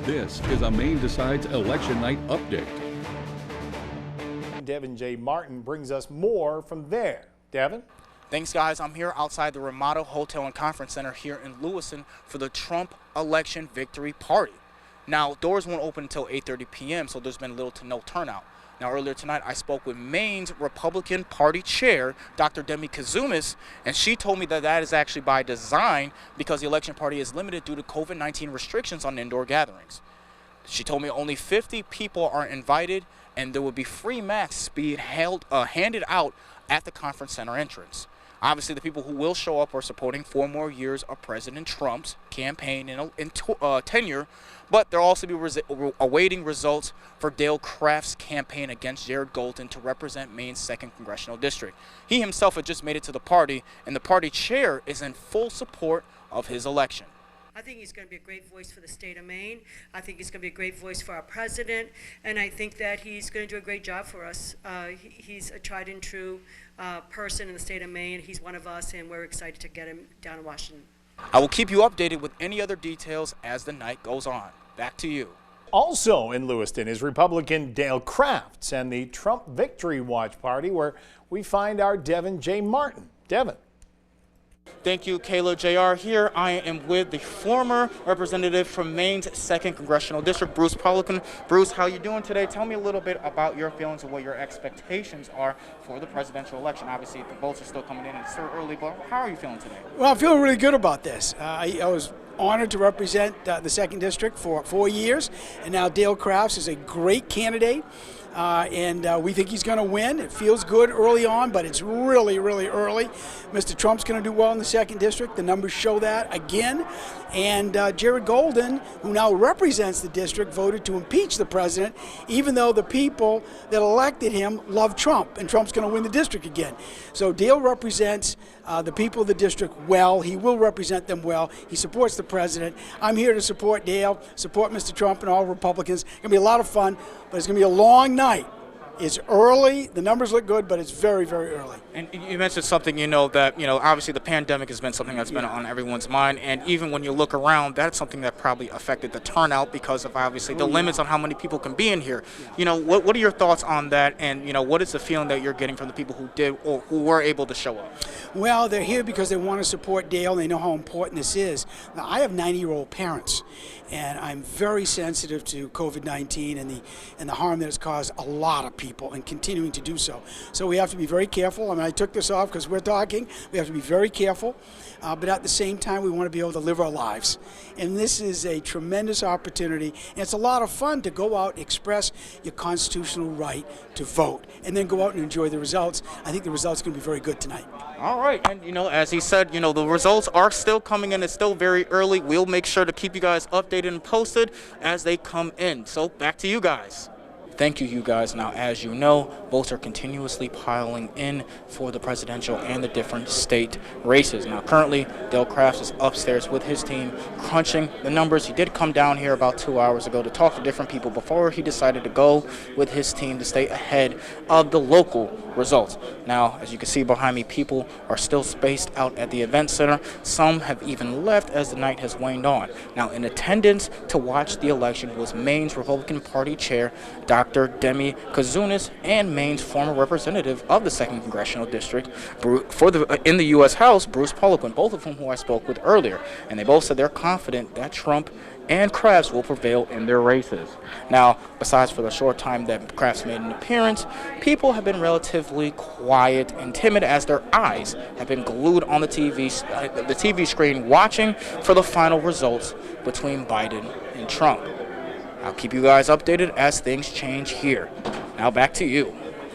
This is a Maine Decides Election Night update. Devin J. Martin brings us more from there. Devin? Thanks, guys. I'm here outside the Ramada Hotel and Conference Center here in Lewiston for the Trump election victory party. Now, doors won't open until 8:30 p.m., so there's been little to no turnout. Now, earlier tonight, I spoke with Maine's Republican Party Chair, Dr. Devin and she told me that that is actually by design because the election party is limited due to COVID-19 restrictions on indoor gatherings. She told me only 50 people are invited, and there will be free masks being handed out at the conference center entrance. Obviously, the people who will show up are supporting 4 more years of President Trump's campaign and tenure, but they'll also be awaiting results for Dale Craft's campaign against Jared Golden to represent Maine's 2nd Congressional District. He himself had just made it to the party, and the party chair is in full support of his election. I think he's going to be a great voice for the state of Maine. I think he's going to be a great voice for our president, and I think that he's going to do a great job for us. He's a tried and true person in the state of Maine. He's one of us, and we're excited to get him down in Washington. I will keep you updated with any other details as the night goes on. Back to you. Also in Lewiston is Republican Dale Crafts and the Trump Victory Watch Party, where we find our Devin J. Martin. Devin. Thank you, Kayla Jr. Here I am with the former representative from Maine's 2nd Congressional District, Bruce Poliquin. Bruce, how you doing today? Tell me a little bit about your feelings and what your expectations are for the presidential election. Obviously, the votes are still coming in. It's still early, but how are you feeling today? Well, I'm feeling really good about this. I was honored to represent the 2nd District for 4 years, and now Dale Crafts is a great candidate. And we think he's going to win. It feels good early on, but it's really, really early. Mr. Trump's going to do well in the 2nd District. The numbers show that again. And Jared Golden, who now represents the district, voted to impeach the president, even though the people that elected him love Trump, and Trump's going to win the district again. So Dale represents the people of the district well. He will represent them well. He supports the president. I'm here to support Dale, support Mr. Trump and all Republicans. It's going to be a lot of fun, but it's going to be a long night. It's early. The numbers look good, but it's very, very early. And you mentioned something, that, obviously the pandemic has been something that's been on everyone's mind. And even when you look around, that's something that probably affected the turnout because of obviously the limits on how many people can be in here. What are your thoughts on that? And, what is the feeling that you're getting from the people who did or who were able to show up? Well, they're here because they want to support Dale. And they know how important this is. Now, I have 90-year-old parents, and I'm very sensitive to COVID-19 and the harm that it's caused a lot of people and continuing to do so. So we have to be very careful. I mean, I took this off because we're talking. We have to be very careful, but at the same time, we want to be able to live our lives. And this is a tremendous opportunity, and it's a lot of fun to go out, express your constitutional right to vote, and then go out and enjoy the results. I think the results are going to be very good tonight. All right, and as he said, the results are still coming in. It's still very early. We'll make sure to keep you guys updated and posted as they come in. So back to you guys. Thank you guys. Now, as you know, votes are continuously piling in for the presidential and the different state races. Now, currently, Dale Crafts is upstairs with his team crunching the numbers. He did come down here about 2 hours ago to talk to different people before he decided to go with his team to stay ahead of the local results. Now, as you can see behind me, people are still spaced out at the event center. Some have even left as the night has waned on. Now, in attendance to watch the election was Maine's Republican Party Chair, Dr. Devin and Maine's former representative of the 2nd Congressional District in the U.S. House, Bruce Poliquin, both of whom I spoke with earlier. And they both said they're confident that Trump and Crafts will prevail in their races. Now, besides for the short time that Crafts made an appearance, people have been relatively quiet and timid as their eyes have been glued on the TV screen watching for the final results between Biden and Trump. I'll keep you guys updated as things change here. Now back to you.